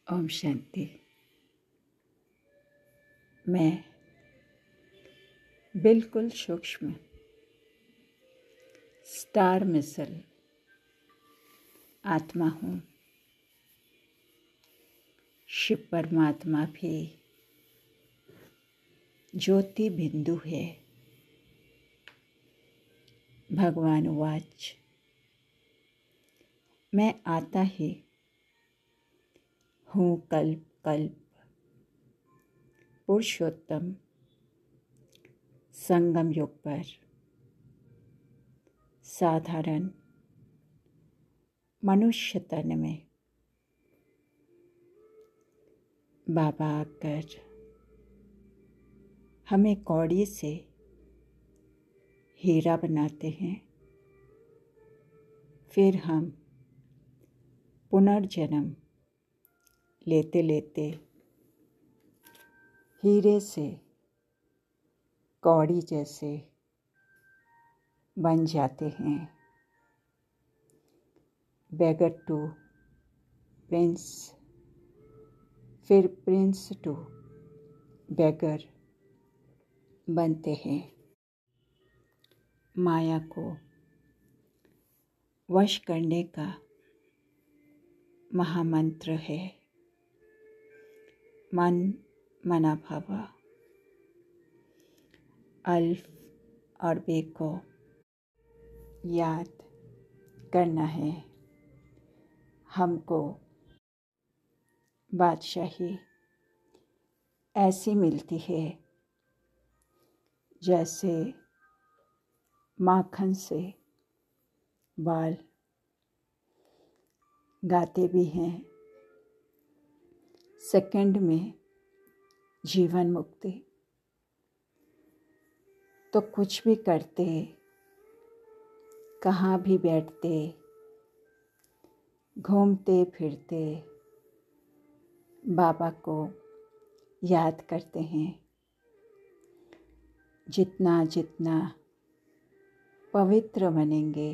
ओम शांति। मैं बिल्कुल सूक्ष्म स्टार मिसल आत्मा हूँ। शिव परमात्मा भी ज्योति बिंदु है। भगवान वाच, मैं आता ही हूँ कल्प कल्प पुरुषोत्तम संगम युग पर साधारण मनुष्य तन में। बाबा आकर हमें कौड़ी से हीरा बनाते हैं, फिर हम पुनर्जन्म लेते लेते हीरे से कौड़ी जैसे बन जाते हैं। बेगर टू प्रिंस, फिर प्रिंस टू बेगर बनते हैं। माया को वश करने का महामंत्र है मन मना भावा। अल्फ और बे को याद करना है। हमको बादशाही ऐसी मिलती है जैसे माखन से बाल। गाते भी हैं सेकंड में जीवन मुक्ति। तो कुछ भी करते, कहाँ भी बैठते, घूमते फिरते बाबा को याद करते हैं। जितना जितना पवित्र बनेंगे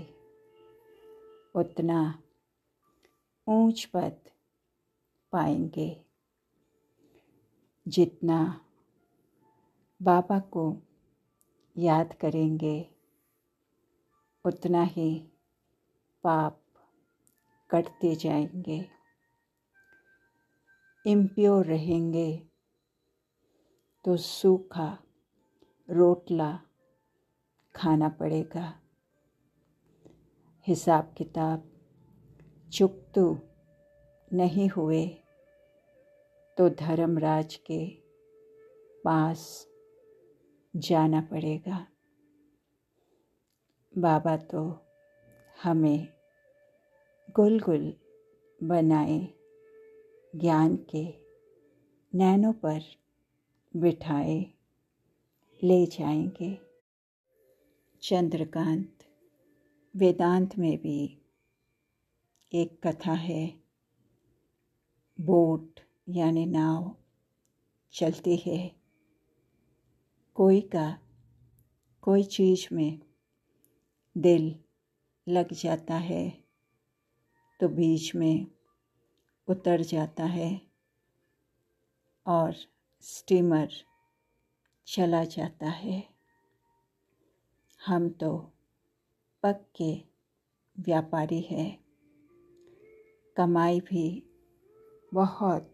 उतना ऊंच पद पाएंगे। जितना बाबा को याद करेंगे उतना ही पाप कटते जाएंगे। इम्प्योर रहेंगे तो सूखा रोटला खाना पड़ेगा। हिसाब किताब चुकतू नहीं हुए तो धर्मराज के पास जाना पड़ेगा। बाबा तो हमें गुल बनाए ज्ञान के नैनों पर बिठाए ले जाएंगे। चंद्रकांत वेदांत में भी एक कथा है। बोट यानी नाव चलती है, कोई चीज़ में दिल लग जाता है तो बीच में उतर जाता है और स्टीमर चला जाता है। हम तो पक्के व्यापारी हैं। कमाई भी बहुत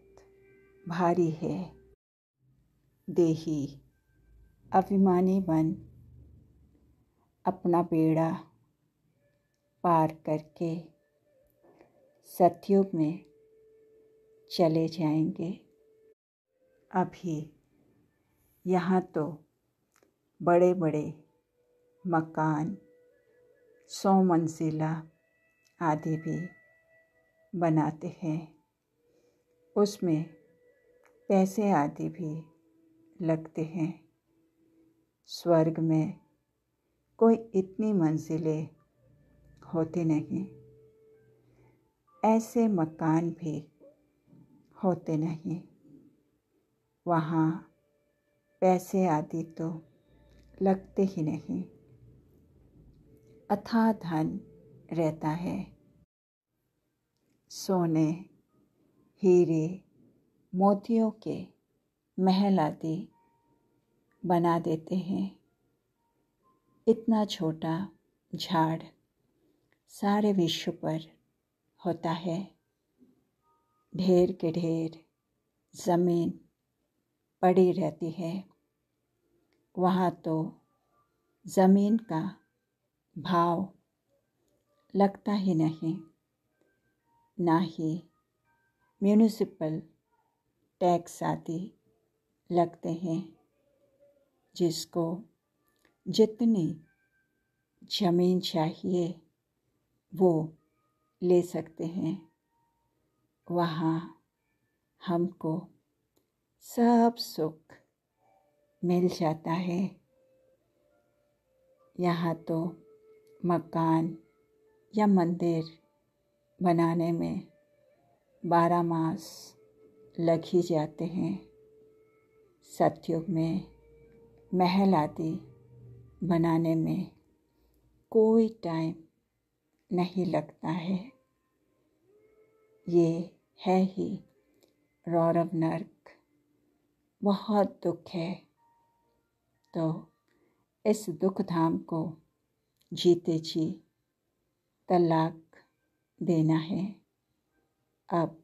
भारी है। देही अभिमानी बन अपना बेड़ा पार करके सतयुग में चले जाएंगे। अभी यहाँ तो बड़े बड़े मकान 100 मंजिला आदि भी बनाते हैं। उसमें पैसे आदि भी लगते हैं। स्वर्ग में कोई इतनी मंजिलें होती नहीं, ऐसे मकान भी होते नहीं। वहाँ पैसे आदि तो लगते ही नहीं। अथाह धन रहता है। सोने, हीरे, मोतियों के महल आदि बना देते हैं। इतना छोटा झाड़ सारे विश्व पर होता है। ढेर के ढेर ज़मीन पड़ी रहती है। वहाँ तो ज़मीन का भाव लगता ही नहीं, ना ही म्यूनिसिपल टैक्स आदि लगते हैं। जिसको जितनी ज़मीन चाहिए वो ले सकते हैं। वहाँ हमको सब सुख मिल जाता है। यहाँ तो मकान या मंदिर बनाने में 12 मास लग ही जाते हैं। सतयुग में महल आदि बनाने में कोई टाइम नहीं लगता है। ये है ही रौरव नर्क। बहुत दुख है, तो इस दुख धाम को जीते जी तलाक देना है। अब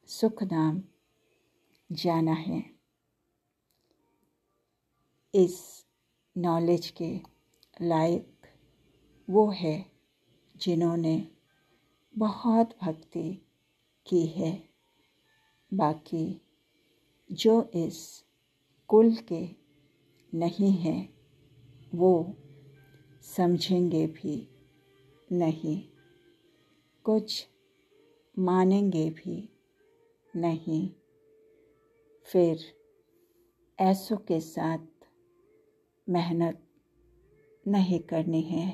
सुख धाम जाना है। इस नॉलेज के लायक वो है जिन्होंने बहुत भक्ति की है। बाकी जो इस कुल के नहीं हैं वो समझेंगे भी नहीं, कुछ मानेंगे भी नहीं। फिर ऐसों के साथ मेहनत नहीं करनी है,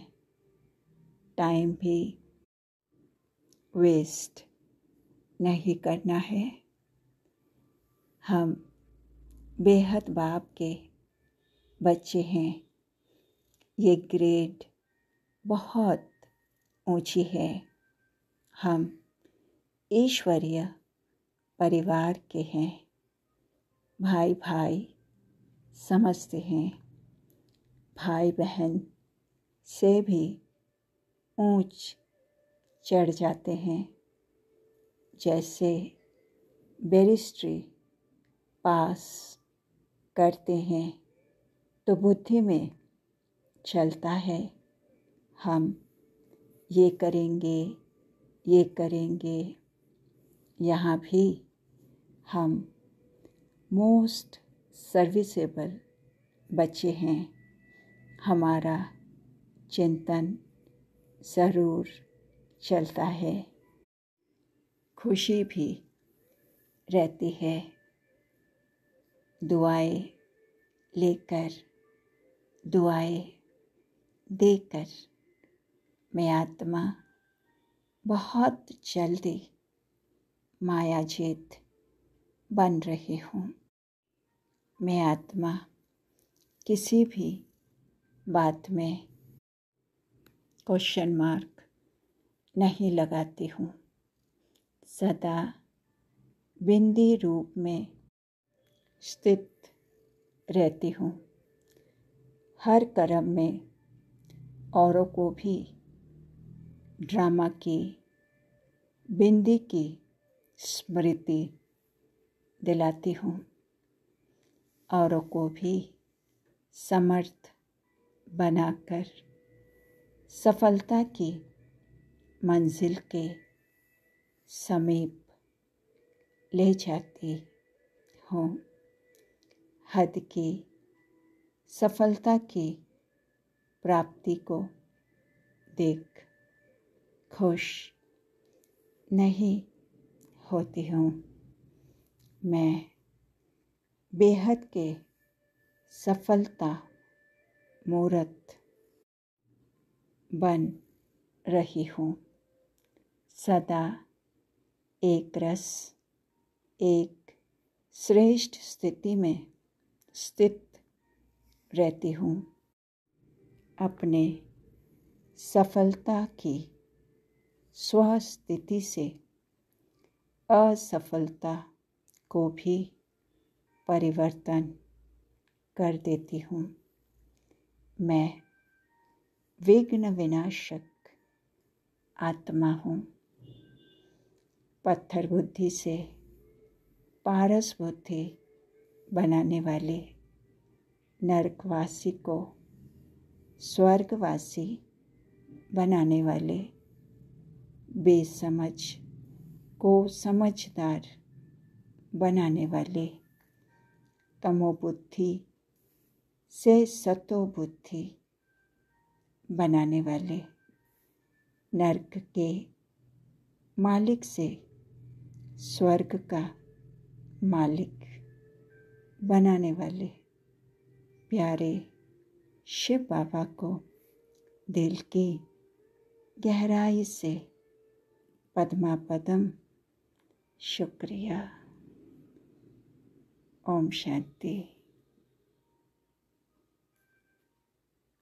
टाइम भी वेस्ट नहीं करना है। हम बेहद बाप के बच्चे हैं। ये ग्रेड बहुत ऊंची है। हम ईश्वरीय परिवार के हैं। भाई भाई समझते हैं। भाई बहन से भी ऊंच चढ़ जाते हैं। जैसे बैरिस्ट्री पास करते हैं तो बुद्धि में चलता है हम ये करेंगे, ये करेंगे। यहाँ भी हम मोस्ट सर्विसेबल बच्चे हैं। हमारा चिंतन ज़रूर चलता है। खुशी भी रहती है। दुआएं लेकर, दुआएं देकर मैं आत्मा बहुत जल्दी मायाजीत बन रही हूँ। मैं आत्मा किसी भी बात में क्वेश्चन मार्क नहीं लगाती हूँ। सदा बिंदी रूप में स्थित रहती हूँ। हर कर्म में औरों को भी ड्रामा की बिंदी की स्मृति दिलाती हूँ। औरों को भी समर्थ बनाकर सफलता की मंजिल के समीप ले जाती हूँ। हद की सफलता की प्राप्ति को देख खुश नहीं होती हूँ। मैं बेहद के सफलता मूर्त बन रही हूँ। सदा एक रस, एक श्रेष्ठ स्थिति में स्थित रहती हूँ। अपने सफलता की स्वस्थिति से असफलता को भी परिवर्तन कर देती हूँ। मैं विघ्न विनाशक आत्मा हूँ। पत्थर बुद्धि से पारस बुद्धि बनाने वाले नरकवासी को स्वर्गवासी बनाने वाले, बेसमझ को समझदार बनाने वाले, तमोबुद्धि से सतोबुद्धि बनाने वाले, नरक के मालिक से स्वर्ग का मालिक बनाने वाले प्यारे शिव बाबा को दिल की गहराई से पद्मापदम शुक्रिया। ओम शांति।